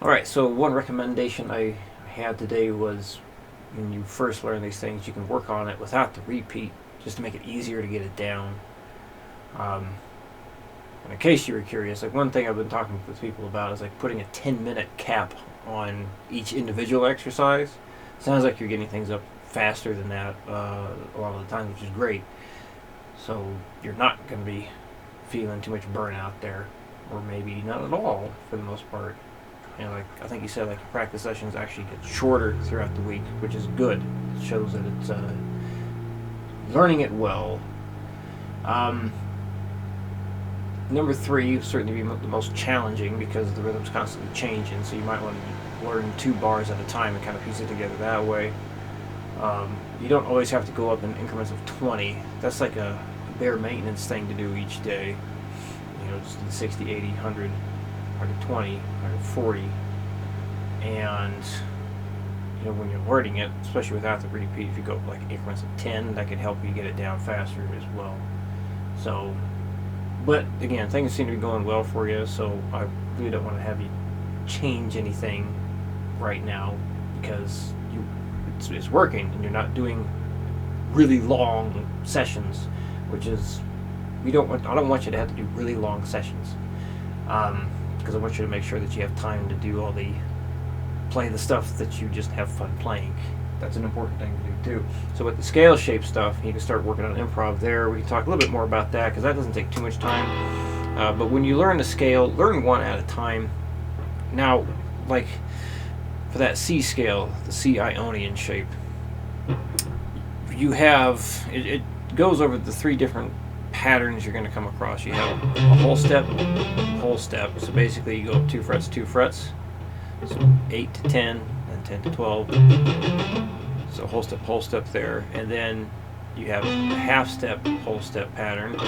All right, so one recommendation I had today was when you first learn these things, you can work on it without the repeat, just to make it easier to get it down. Um, and in case you were curious, like one thing I've been talking with people about is like putting a 10-minute cap on each individual exercise. Sounds like you're getting things up faster than that a lot of the time, which is great. So you're not going to be feeling too much burnout there, or maybe not at all for the most part. And like I think you said, like practice sessions actually get shorter throughout the week, which is good. It shows that it's learning it well. Um, Number three would certainly be the most challenging because the rhythm's constantly changing. So you might want to learn 2 bars at a time and kind of piece it together that way. You don't always have to go up in increments of 20. That's like a bare maintenance thing to do each day. You know, just do 60, 80, 100, 120, 140. And, you know, when you're learning it, especially without the repeat, if you go like increments of 10, that can help you get it down faster as well. So, but again, things seem to be going well for you, so I really don't want to have you change anything right now because it's working and you're not doing really long sessions, which is I don't want you to have to do really long sessions because I want you to make sure that you have time to do play the stuff that you just have fun playing. That's an important thing to do too. So with the scale shape stuff, you can start working on improv there. We can talk a little bit more about that because that doesn't take too much time. But when you learn the scale, learn one at a time. Now, like for that C scale, the C Ionian shape, you have it goes over the 3 different patterns you're going to come across. You have a whole step. So basically, you go up 2 frets, 2 frets. So 8 to 10, and 10 to 12. So whole step there, and then you have a half step, whole step pattern,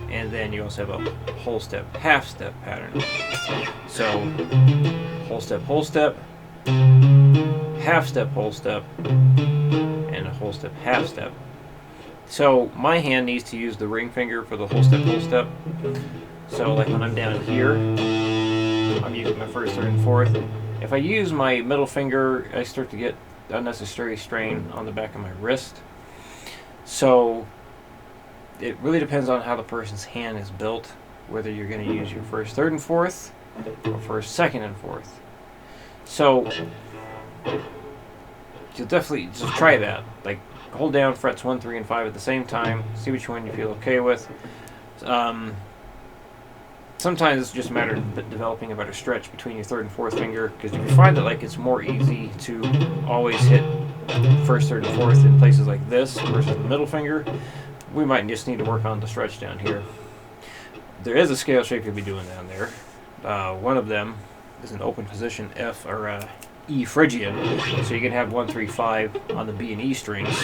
and then you also have a whole step, half step pattern. So whole step, half step, whole step, and a whole step, half step. So my hand needs to use the ring finger for the whole step. So like when I'm down here, I'm using my first, third, and fourth. If I use my middle finger, I start to get unnecessary strain on the back of my wrist. So it really depends on how the person's hand is built, whether you're going to use your first, third, and fourth, or first, second, and fourth. So you'll definitely just try that. Like hold down frets 1, 3, and 5 at the same time. See which one you feel okay with. Sometimes it's just a matter of developing a better stretch between your third and fourth finger, because if you find that like it's more easy to always hit first, third, and fourth in places like this versus the middle finger, we might just need to work on the stretch down here. There is a scale shape you'll be doing down there. One of them is an open position F or E Phrygian, so you can have 1, 3, 5 on the B and E strings.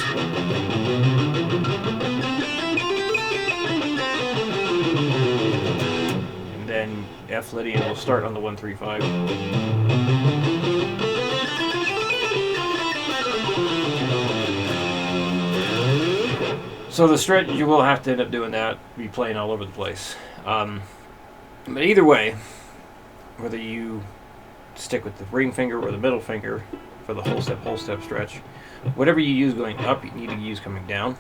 Then F Lydian will start on the 1, 3, 5. So the stretch, you will have to end up doing that, be playing all over the place. But either way, whether you stick with the ring finger or the middle finger for the whole step stretch, whatever you use going up, you need to use coming down.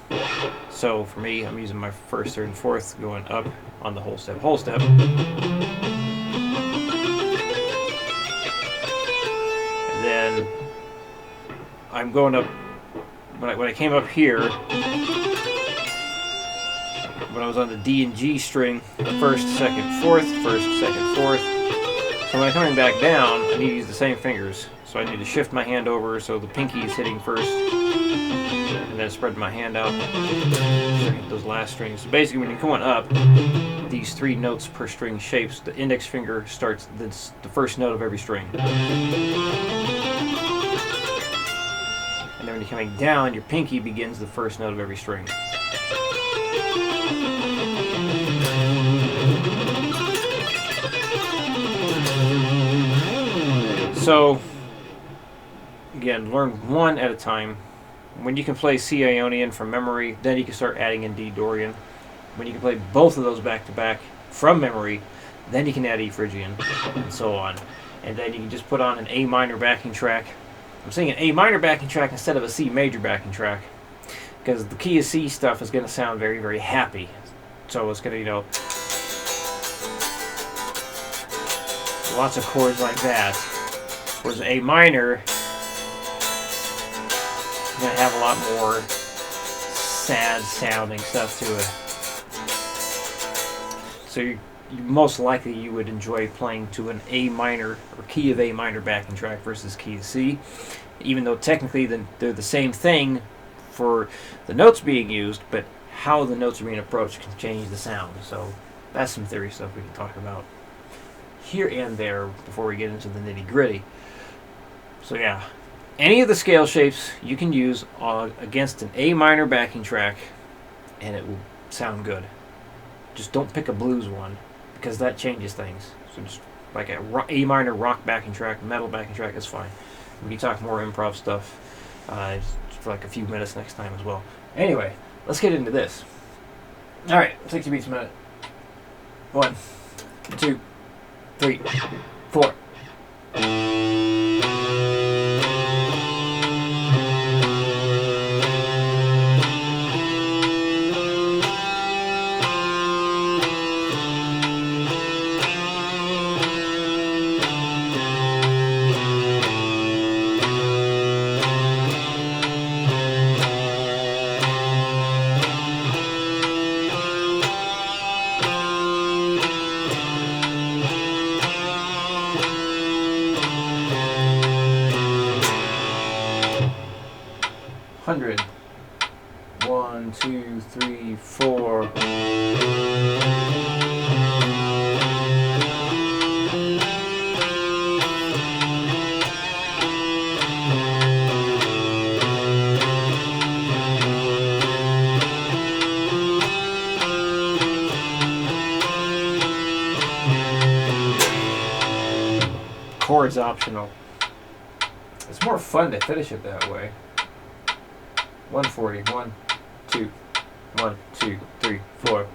So for me, I'm using my first, third, and fourth going up on the whole step. And then I'm going up, when I came up here, when I was on the D and G string, first, second, fourth, first, second, fourth. So when I'm coming back down, I need to use the same fingers. So I need to shift my hand over so the pinky is hitting first, and then spread my hand out, those last strings. So basically when you're going up, these 3 notes per string shapes, the index finger starts the first note of every string. And then when you're coming down, your pinky begins the first note of every string. So, again, learn one at a time. When you can play C Ionian from memory, then you can start adding in D Dorian. When you can play both of those back to back from memory, Then you can add E Phrygian, and so on. And then you can just put on an A minor backing track. I'm saying an A minor backing track instead of a C major backing track, because the key of C stuff is going to sound very, very happy. So it's going to, lots of chords like that. Whereas A minor is going to have a lot more sad sounding stuff to it. So you most likely you would enjoy playing to an A minor or key of A minor backing track versus key of C, even though technically they're the same thing for the notes being used, but how the notes are being approached can change the sound. So that's some theory stuff we can talk about here and there before we get into the nitty gritty. So yeah, any of the scale shapes you can use against an A minor backing track and it will sound good. Just don't pick a blues one, because that changes things. So just like a A minor rock backing track, metal backing track is fine. We can talk more improv stuff for like a few minutes next time as well. Anyway, let's get into this. Alright, 60 beats a minute. 1, 2, 3, 4. Hundred. 1, 2, 3, 4. Chords optional. It's more fun to finish it that way. 140. 1, 2, 1, 2, 3, 4.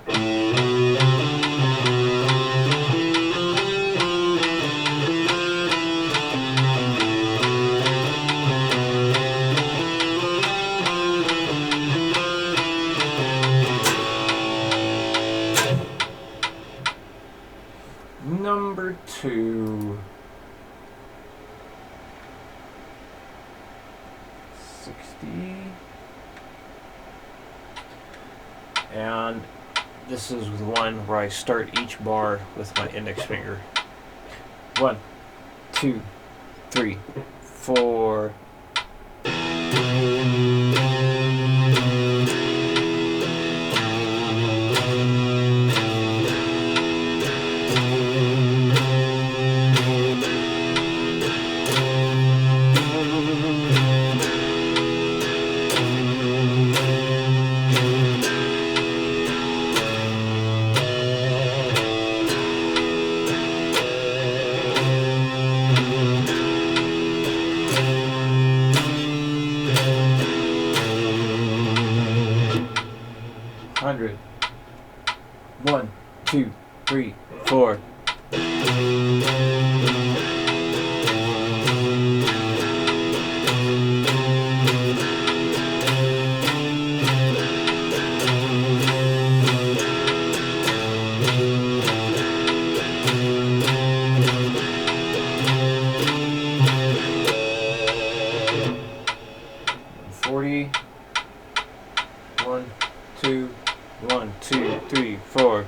Number 2. 60. And this is the one where I start each bar with my index finger. 1, 2, 3, 4. Hundred. 1, 2, 3, 4. Forty. 1, 2, 1, 2, 3, 4.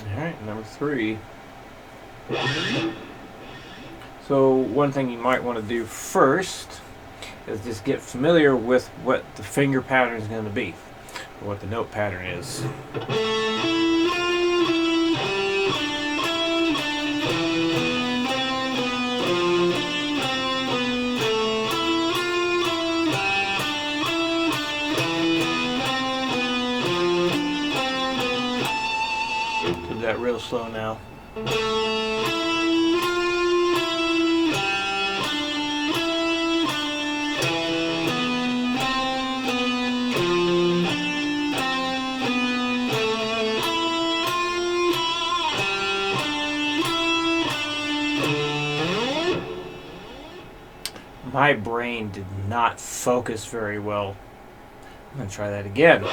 Alright, number 3. So one thing you might want to do first is just get familiar with what the finger pattern is going to be, or what the note pattern is. do that real slow now. My brain did not focus very well. I'm going to try that again.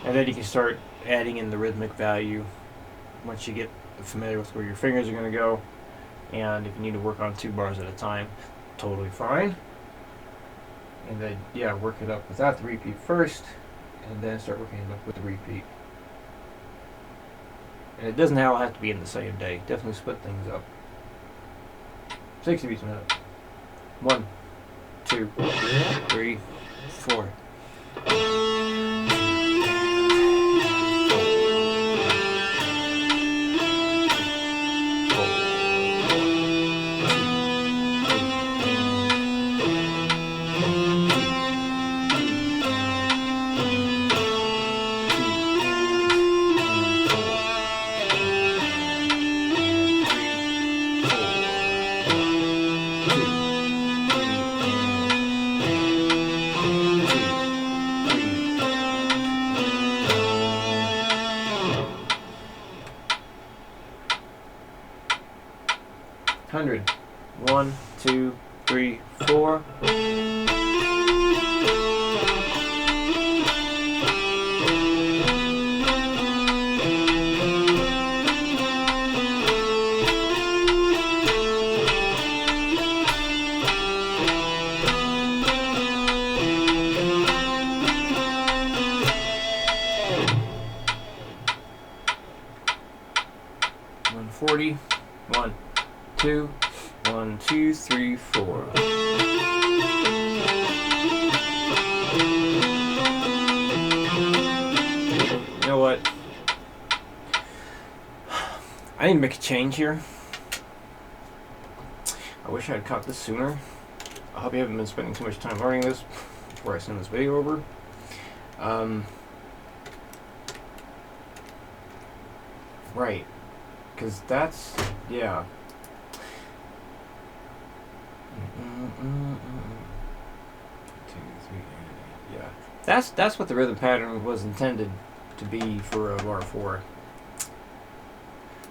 And then you can start adding in the rhythmic value once you get familiar with where your fingers are going to go. And if you need to work on 2 bars at a time, totally fine. And then, yeah, work it up without the repeat first, and then start working it up with the repeat. And it doesn't all have to be in the same day. Definitely split things up. 60 beats a minute. 1, 2, 3, 4. Hundred. 1, 2, 3, 4. $140. 1, 2, 1, 2, 3, 4. You know what? I need to make a change here. I wish I had caught this sooner. I hope you haven't been spending too much time learning this before I send this video over. Right. Because that's, yeah. Yeah. That's what the rhythm pattern was intended to be for a bar 4.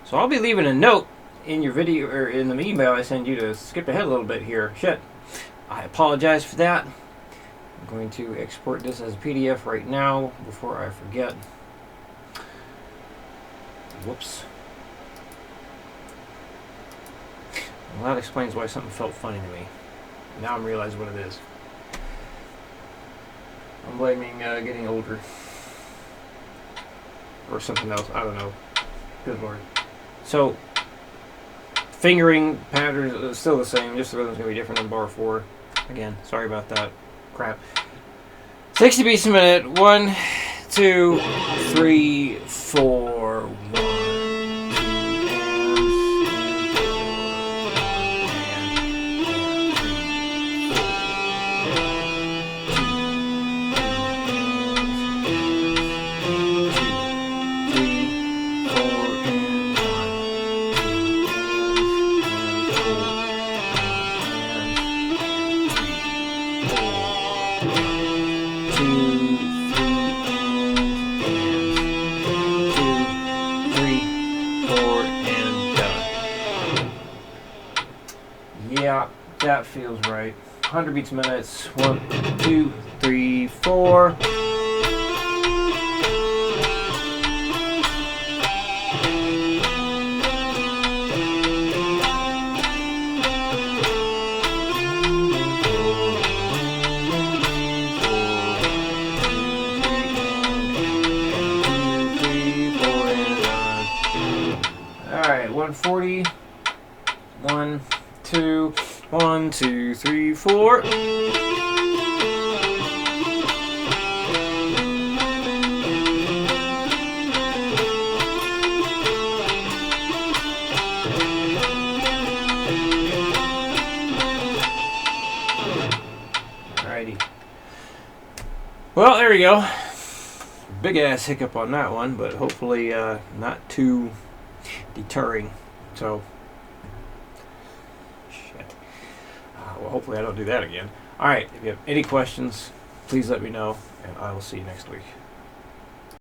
So I'll be leaving a note in your video, or in the email I send you, to skip ahead a little bit here. Shit. I apologize for that. I'm going to export this as a PDF right now before I forget. Whoops. Well, that explains why something felt funny to me. Now I'm realizing what it is. I'm blaming getting older. Or something else. I don't know. Good lord. So, fingering pattern is still the same, just the rhythm's going to be different in bar 4. Again, sorry about that. Crap. 60 beats a minute. 1, 2, 3, 4, 1. Yeah, that feels right. 100 beats a minute. 1, 2, 3, 4. Alright, 140. 1, 2, 1, 2, 3, 4. Well, there you go. Big ass hiccup on that one, but hopefully not too deterring. So, shit. Well, hopefully I don't do that again. Alright, if you have any questions, please let me know, and I will see you next week.